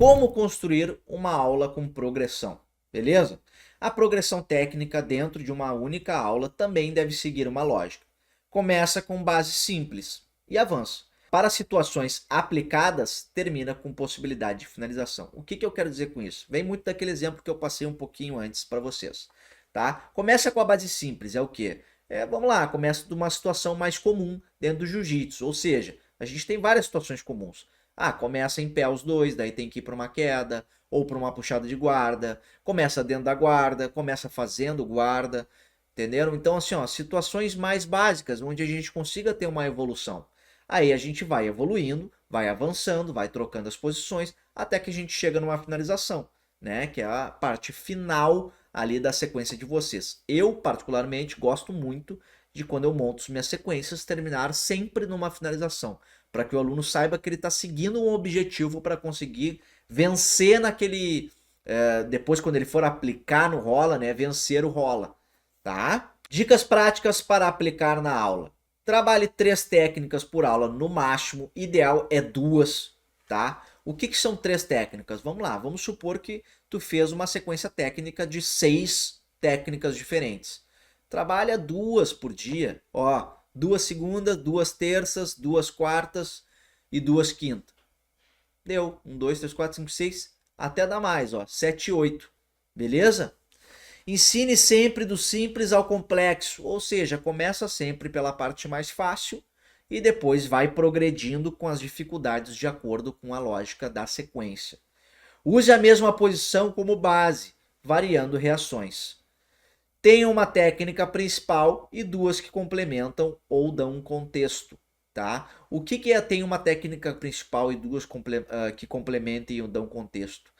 Como construir uma aula com progressão, beleza? A progressão técnica dentro de uma única aula também deve seguir uma lógica. Começa com base simples e avança. Para situações aplicadas, termina com possibilidade de finalização. O que eu quero dizer com isso? Vem muito daquele exemplo que eu passei um pouquinho antes para vocês. Tá? Começa com a base simples, é o quê? Vamos lá, começa de uma situação mais comum dentro do jiu-jitsu, ou seja, a gente tem várias situações comuns. Começa em pé os dois, daí tem que ir para uma queda ou para uma puxada de guarda. Começa dentro da guarda, começa fazendo guarda, entenderam? Então assim, ó, situações mais básicas onde a gente consiga ter uma evolução. Aí a gente vai evoluindo, vai avançando, vai trocando as posições até que a gente chega numa finalização, né? Que é a parte final ali da sequência de vocês. Eu particularmente gosto muito de quando eu monto minhas sequências terminar sempre numa finalização, para que o aluno saiba que ele está seguindo um objetivo para conseguir vencer naquele. Depois, quando ele for aplicar no rola, né? Vencer o rola. Tá? Dicas práticas para aplicar na aula. Trabalhe 3 técnicas por aula no máximo, ideal é 2, tá? O que são 3 técnicas? Vamos lá, vamos supor que tu fez uma sequência técnica de 6 técnicas diferentes. Trabalha 2 por dia, ó, 2 segundas, 2 terças, 2 quartas e 2 quintas. Deu, 1, 2, 3, 4, 5, 6, até dá mais, ó, 7, 8, beleza? Ensine sempre do simples ao complexo, ou seja, começa sempre pela parte mais fácil e depois vai progredindo com as dificuldades de acordo com a lógica da sequência. Use a mesma posição como base, variando reações. Tenha uma técnica principal e 2 que complementam ou dão um contexto. Tá? O que é ter uma técnica principal e 2 que complementem ou dão contexto?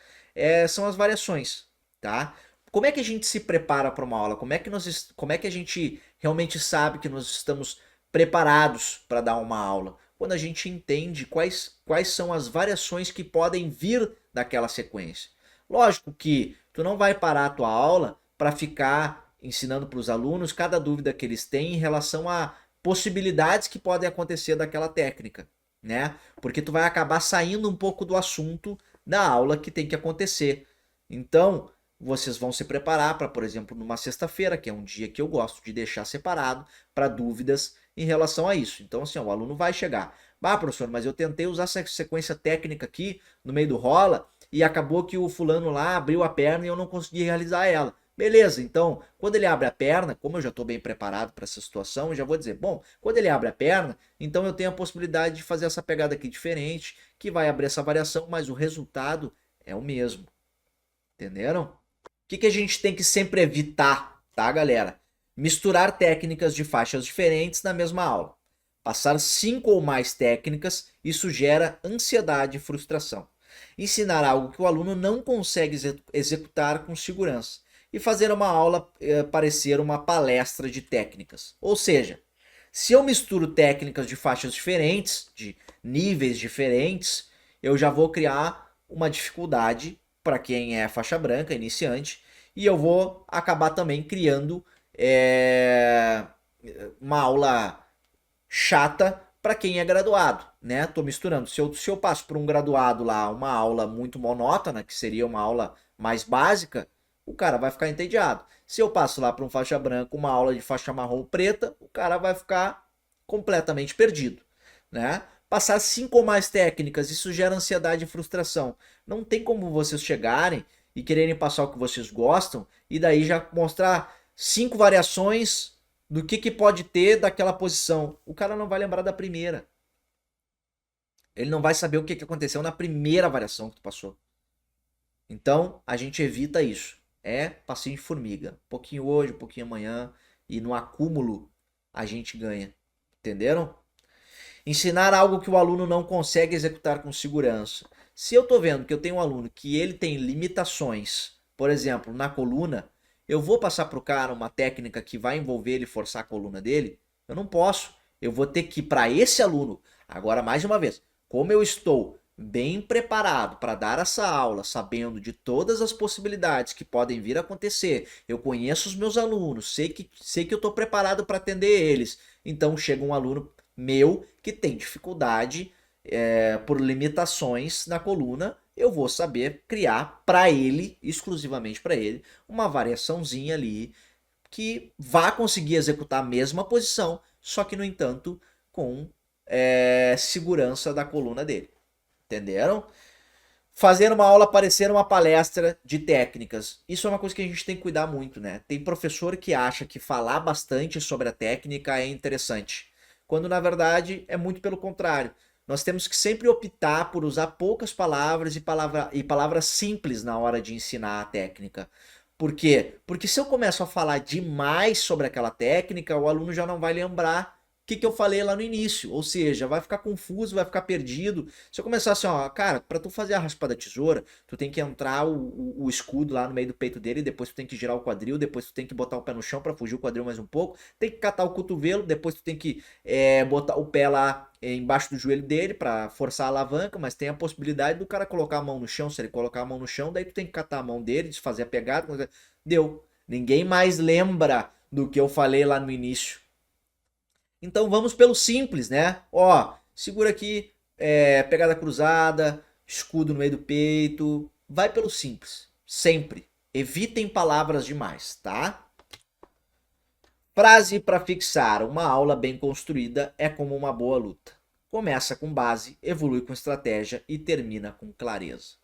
São as variações. Tá? Como é que a gente se prepara para uma aula? Como é que a gente realmente sabe que nós estamos preparados para dar uma aula? Quando a gente entende quais são as variações que podem vir daquela sequência. Lógico que tu não vai parar a tua aula para ficar ensinando para os alunos cada dúvida que eles têm em relação a possibilidades que podem acontecer daquela técnica, né? Porque tu vai acabar saindo um pouco do assunto da aula que tem que acontecer. Então, vocês vão se preparar para, por exemplo, numa sexta-feira, que é um dia que eu gosto de deixar separado para dúvidas em relação a isso. Então, assim, ó, o aluno vai chegar. Professor, mas eu tentei usar essa sequência técnica aqui no meio do rola e acabou que o fulano lá abriu a perna e eu não consegui realizar ela. Beleza, então, quando ele abre a perna, como eu já estou bem preparado para essa situação, eu já vou dizer, bom, quando ele abre a perna, então eu tenho a possibilidade de fazer essa pegada aqui diferente, que vai abrir essa variação, mas o resultado é o mesmo. Entenderam? O que a gente tem que sempre evitar, tá, galera? Misturar técnicas de faixas diferentes na mesma aula. Passar 5 ou mais técnicas, isso gera ansiedade e frustração. Ensinar algo que o aluno não consegue executar com segurança. E fazer uma aula parecer uma palestra de técnicas. Ou seja, se eu misturo técnicas de faixas diferentes, de níveis diferentes, eu já vou criar uma dificuldade para quem é faixa branca, iniciante, e eu vou acabar também criando uma aula chata para quem é graduado, né? Tô misturando. Se eu passo por um graduado lá uma aula muito monótona, que seria uma aula mais básica, o cara vai ficar entediado. Se eu passo lá para um faixa branca uma aula de faixa marrom ou preta, o cara vai ficar completamente perdido, né? Passar 5 ou mais técnicas, isso gera ansiedade e frustração. Não tem como vocês chegarem e quererem passar o que vocês gostam e daí já mostrar 5 variações do que pode ter daquela posição. O cara não vai lembrar da primeira. Ele não vai saber o que aconteceu na primeira variação que tu passou. Então, a gente evita isso. É passinho de formiga. Um pouquinho hoje, um pouquinho amanhã. E no acúmulo, a gente ganha. Entenderam? Ensinar algo que o aluno não consegue executar com segurança. Se eu estou vendo que eu tenho um aluno que ele tem limitações, por exemplo, na coluna, eu vou passar para o cara uma técnica que vai envolver ele forçar a coluna dele? Eu não posso. Eu vou ter que, para esse aluno, agora mais uma vez, como eu estou bem preparado para dar essa aula, sabendo de todas as possibilidades que podem vir a acontecer, eu conheço os meus alunos, sei que eu estou preparado para atender eles. Então chega um aluno meu que tem dificuldade por limitações na coluna eu vou saber criar para ele, exclusivamente para ele, uma variaçãozinha ali que vá conseguir executar a mesma posição, só que, no entanto, com segurança da coluna dele. Entenderam? Fazer uma aula parecer uma palestra de técnicas. Isso é uma coisa que a gente tem que cuidar muito, né? Tem professor que acha que falar bastante sobre a técnica é interessante, quando na verdade é muito pelo contrário. Nós temos que sempre optar por usar poucas palavras e palavras simples na hora de ensinar a técnica. Por quê? Porque se eu começo a falar demais sobre aquela técnica, o aluno já não vai lembrar o que eu falei lá no início, ou seja, vai ficar confuso, vai ficar perdido. Se eu começar assim, ó, cara, para tu fazer a raspada tesoura, tu tem que entrar o escudo lá no meio do peito dele, depois tu tem que girar o quadril, depois tu tem que botar o pé no chão para fugir o quadril mais um pouco, tem que catar o cotovelo, depois tu tem que botar o pé lá embaixo do joelho dele para forçar a alavanca, mas tem a possibilidade do cara colocar a mão no chão. Se ele colocar a mão no chão, daí tu tem que catar a mão dele, desfazer a pegada. Deu. Ninguém mais lembra do que eu falei lá no início. Então vamos pelo simples, né? Ó, segura aqui, pegada cruzada, escudo no meio do peito. Vai pelo simples, sempre. Evitem palavras demais, tá? Frase para fixar. Uma aula bem construída é como uma boa luta. Começa com base, evolui com estratégia e termina com clareza.